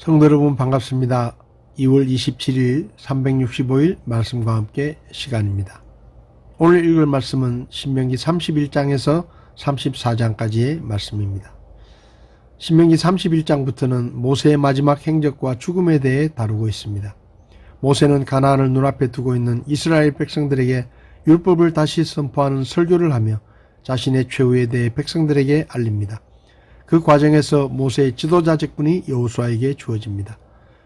성도 여러분 반갑습니다. 2월 27일 365일 말씀과 함께 시간입니다. 오늘 읽을 말씀은 신명기 31장에서 34장까지의 말씀입니다. 신명기 31장부터는 모세의 마지막 행적과 죽음에 대해 다루고 있습니다. 모세는 가나안을 눈앞에 두고 있는 이스라엘 백성들에게 율법을 다시 선포하는 설교를 하며 자신의 최후에 대해 백성들에게 알립니다. 그 과정에서 모세의 지도자 직분이 여호수아에게 주어집니다.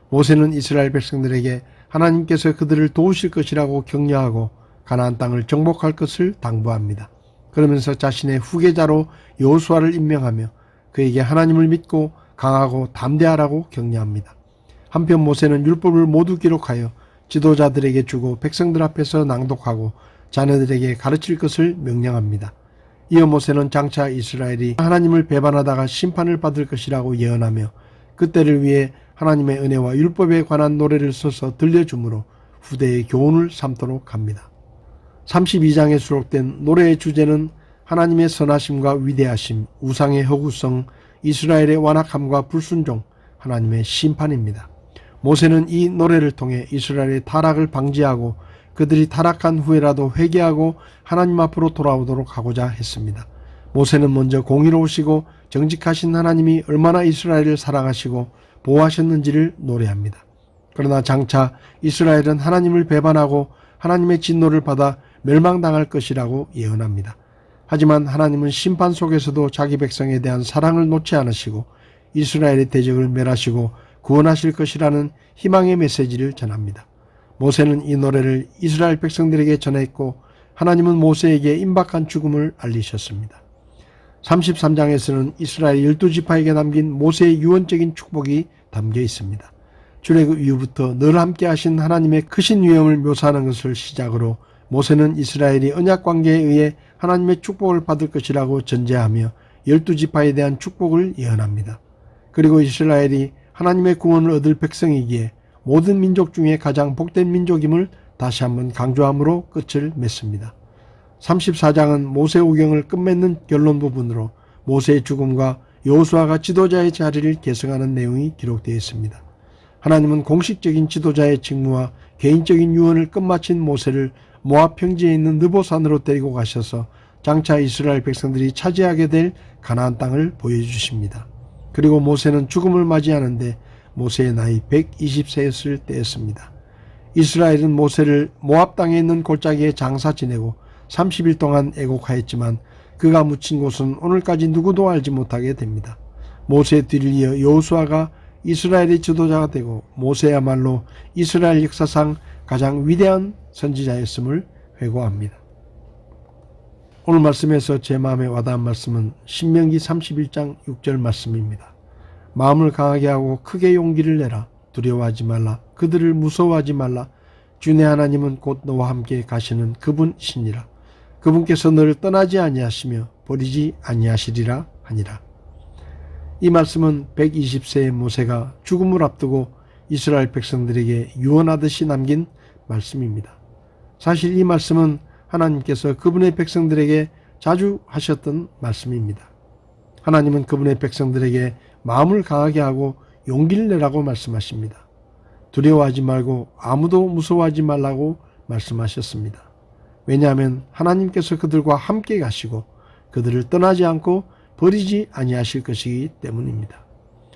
모세는 이스라엘 백성들에게 하나님께서 그들을 도우실 것이라고 격려하고 가나안 땅을 정복할 것을 당부합니다. 그러면서 자신의 후계자로 여호수아를 임명하며 그에게 하나님을 믿고 강하고 담대하라고 격려합니다. 한편 모세는 율법을 모두 기록하여 지도자들에게 주고 백성들 앞에서 낭독하고 자녀들에게 가르칠 것을 명령합니다. 이어 모세는 장차 이스라엘이 하나님을 배반하다가 심판을 받을 것이라고 예언하며 그때를 위해 하나님의 은혜와 율법에 관한 노래를 써서 들려주므로 후대의 교훈을 삼도록 합니다. 32장에 수록된 노래의 주제는 하나님의 선하심과 위대하심, 우상의 허구성, 이스라엘의 완악함과 불순종, 하나님의 심판입니다. 모세는 이 노래를 통해 이스라엘의 타락을 방지하고 그들이 타락한 후에라도 회개하고 하나님 앞으로 돌아오도록 하고자 했습니다. 모세는 먼저 공의로우시고 정직하신 하나님이 얼마나 이스라엘을 사랑하시고 보호하셨는지를 노래합니다. 그러나 장차 이스라엘은 하나님을 배반하고 하나님의 진노를 받아 멸망당할 것이라고 예언합니다. 하지만 하나님은 심판 속에서도 자기 백성에 대한 사랑을 놓지 않으시고 이스라엘의 대적을 멸하시고 구원하실 것이라는 희망의 메시지를 전합니다. 모세는 이 노래를 이스라엘 백성들에게 전했고 하나님은 모세에게 임박한 죽음을 알리셨습니다. 33장에서는 이스라엘 12지파에게 남긴 모세의 유언적인 축복이 담겨 있습니다. 출애굽 이후부터 늘 함께 하신 하나님의 크신 위엄을 묘사하는 것을 시작으로 모세는 이스라엘이 언약관계에 의해 하나님의 축복을 받을 것이라고 전제하며 12지파에 대한 축복을 예언합니다. 그리고 이스라엘이 하나님의 구원을 얻을 백성이기에 모든 민족 중에 가장 복된 민족임을 다시 한번 강조함으로 끝을 맺습니다. 34장은 모세 오경을 끝맺는 결론 부분으로 모세의 죽음과 여호수아가 지도자의 자리를 계승하는 내용이 기록되어 있습니다. 하나님은 공식적인 지도자의 직무와 개인적인 유언을 끝마친 모세를 모압 평지에 있는 느보산으로 데리고 가셔서 장차 이스라엘 백성들이 차지하게 될 가나안 땅을 보여주십니다. 그리고 모세는 죽음을 맞이하는데 모세의 나이 120세였을 때였습니다. 이스라엘은 모세를 모압 땅에 있는 골짜기에 장사 지내고 30일 동안 애곡하였지만 그가 묻힌 곳은 오늘까지 누구도 알지 못하게 됩니다. 모세의 뒤를 이어 여호수아가 이스라엘의 지도자가 되고 모세야말로 이스라엘 역사상 가장 위대한 선지자였음을 회고합니다. 오늘 말씀에서 제 마음에 와닿은 말씀은 신명기 31장 6절 말씀입니다. 마음을 강하게 하고 크게 용기를 내라. 두려워하지 말라. 그들을 무서워하지 말라. 주 내 하나님은 곧 너와 함께 가시는 그분이시니라. 그분께서 너를 떠나지 아니하시며 버리지 아니하시리라 하니라. 이 말씀은 120세의 모세가 죽음을 앞두고 이스라엘 백성들에게 유언하듯이 남긴 말씀입니다. 사실 이 말씀은 하나님께서 그분의 백성들에게 자주 하셨던 말씀입니다. 하나님은 그분의 백성들에게 마음을 강하게 하고 용기를 내라고 말씀하십니다. 두려워하지 말고 아무도 무서워하지 말라고 말씀하셨습니다. 왜냐하면 하나님께서 그들과 함께 가시고 그들을 떠나지 않고 버리지 아니하실 것이기 때문입니다.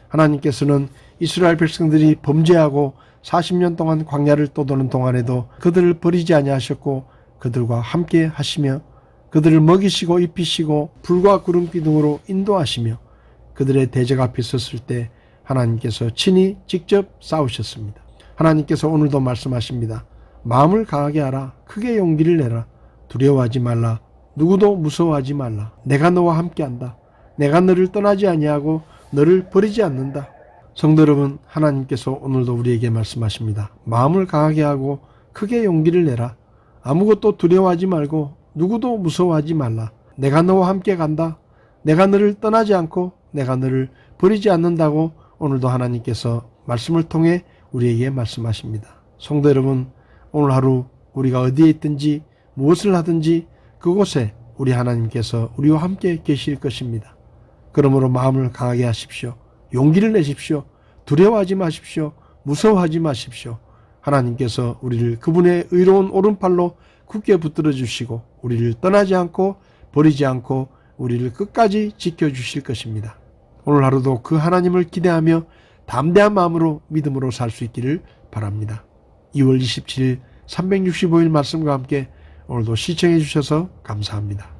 하나님께서는 이스라엘 백성들이 범죄하고 40년 동안 광야를 떠도는 동안에도 그들을 버리지 아니하셨고 그들과 함께 하시며 그들을 먹이시고 입히시고 불과 구름 기둥으로 인도하시며 그들의 대적 앞에 섰을 때 하나님께서 친히 직접 싸우셨습니다. 하나님께서 오늘도 말씀하십니다. 마음을 강하게 하라. 크게 용기를 내라. 두려워하지 말라. 누구도 무서워하지 말라. 내가 너와 함께한다. 내가 너를 떠나지 아니하고 너를 버리지 않는다. 성도 여러분, 하나님께서 오늘도 우리에게 말씀하십니다. 마음을 강하게 하고 크게 용기를 내라. 아무것도 두려워하지 말고 누구도 무서워하지 말라. 내가 너와 함께 간다. 내가 너를 떠나지 않고 내가 너를 버리지 않는다고 오늘도 하나님께서 말씀을 통해 우리에게 말씀하십니다. 성도 여러분, 오늘 하루 우리가 어디에 있든지 무엇을 하든지 그곳에 우리 하나님께서 우리와 함께 계실 것입니다. 그러므로 마음을 강하게 하십시오. 용기를 내십시오. 두려워하지 마십시오. 무서워하지 마십시오. 하나님께서 우리를 그분의 의로운 오른팔로 굳게 붙들어 주시고 우리를 떠나지 않고 버리지 않고 우리를 끝까지 지켜주실 것입니다. 오늘 하루도 그 하나님을 기대하며 담대한 마음으로 믿음으로 살 수 있기를 바랍니다. 2월 27일 365일 말씀과 함께 오늘도 시청해 주셔서 감사합니다.